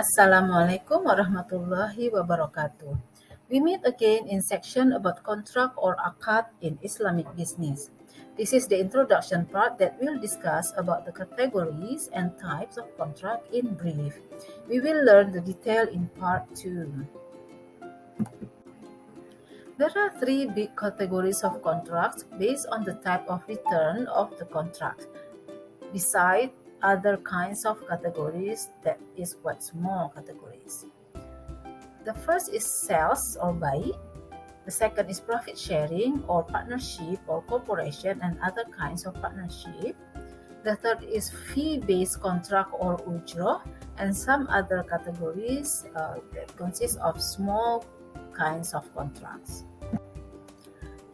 Assalamualaikum warahmatullahi wabarakatuh. We meet again in section about contract or akad in Islamic business. This is the introduction part that will discuss about the categories and types of contract in brief. We will learn the detail in part 2. There are three big categories of contracts based on the type of return of the contract. Beside other kinds of categories, that is quite small categories. The first is sales or buy. The second is profit sharing or partnership or cooperation and other kinds of partnership. The third is fee-based contract or ujroh, and some other categories that consist of small kinds of contracts.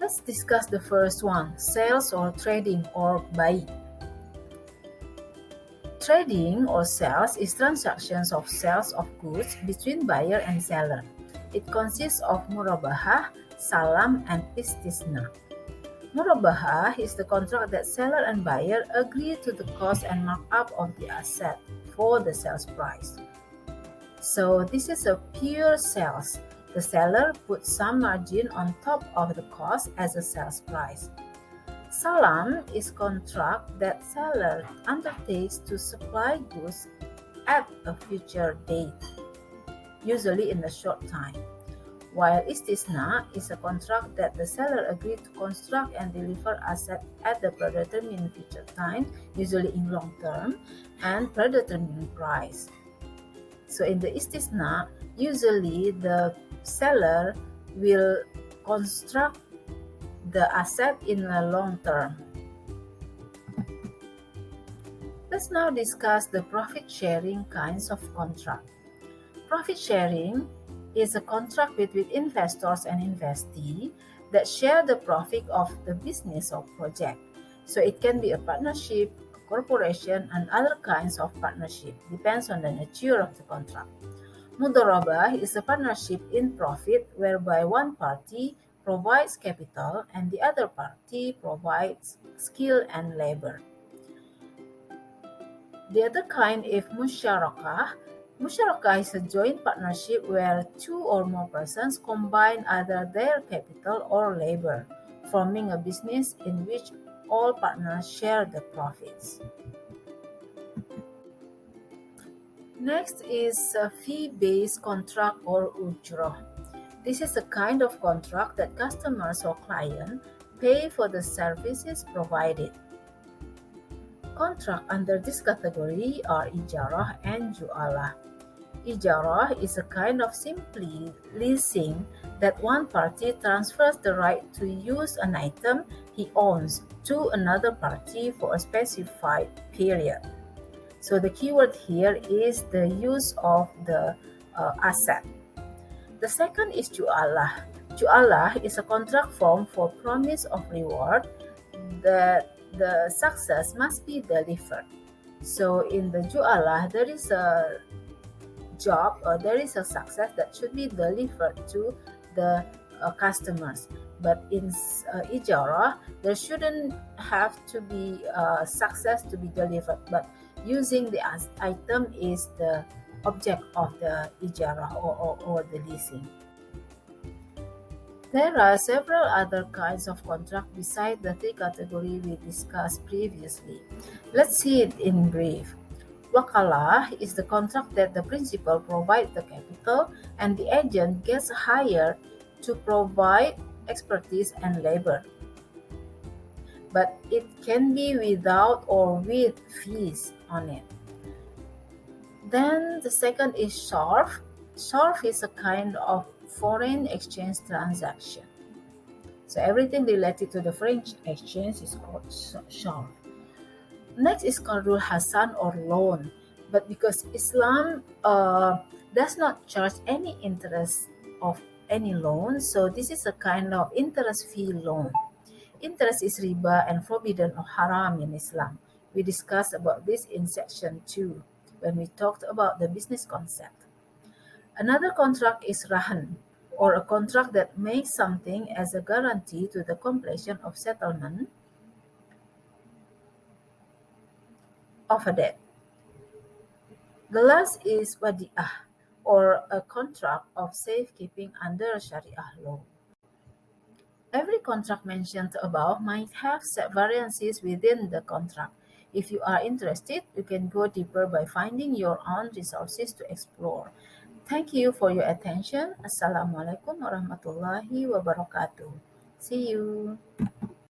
Let's discuss the first one, sales or trading or buy. Trading or sales is transactions of sales of goods between buyer and seller. It consists of murabahah, salam, and istisna. Murabahah is the contract that seller and buyer agree to the cost and markup of the asset for the sales price. So this is a pure sales. The seller puts some margin on top of the cost as a sales price. Salam is contract that seller undertakes to supply goods at a future date, usually in a short time, while istisna is a contract that the seller agreed to construct and deliver asset at the predetermined future time, usually in long term, and predetermined price. So in the istisna, usually the seller will construct the asset in the long term. Let's now discuss the profit sharing kinds of contract. Profit sharing is a contract between investors and investee that share the profit of the business or project. So it can be a partnership, a corporation, and other kinds of partnership, depends on the nature of the contract. Mudharabah is a partnership in profit whereby one party provides capital and the other party provides skill and labor. The other kind is musyarakah. Musyarakah is a joint partnership where two or more persons combine either their capital or labor, forming a business in which all partners share the profits. Next is a fee-based contract or ujroh. This is a kind of contract that customers or clients pay for the services provided. Contract under this category are ijarah and ju'alah. Ijarah is a kind of simply leasing that one party transfers the right to use an item he owns to another party for a specified period. So the keyword here is the use of the asset. The second is ju'alah. Ju'alah is a contract form for promise of reward that the success must be delivered. So in the ju'alah, there is a job or there is a success that should be delivered to the customers. But in ijarah, there shouldn't have to be success to be delivered, but using the item is the object of the ijarah or the leasing. There are several other kinds of contract besides the three categories we discussed previously. Let's see it in brief. Wakalah is the contract that the principal provides the capital and the agent gets hired to provide expertise and labor. But it can be without or with fees on it. Then the second is sharf. Sharf is a kind of foreign exchange transaction. So everything related to the foreign exchange is called sharf. Next is Qardul Hasan or loan. But because Islam does not charge any interest of any loan, so this is a kind of interest-free loan. Interest is riba and forbidden or haram in Islam. We discussed about this in section 2 when we talked about the business concept. Another contract is rahan, or a contract that makes something as a guarantee to the completion of settlement of a debt. The last is wadi'ah, or a contract of safekeeping under Sharia law. Every contract mentioned above might have set variances within the contract. If you are interested, you can go deeper by finding your own resources to explore. Thank you for your attention. Assalamualaikum warahmatullahi wabarakatuh. See you.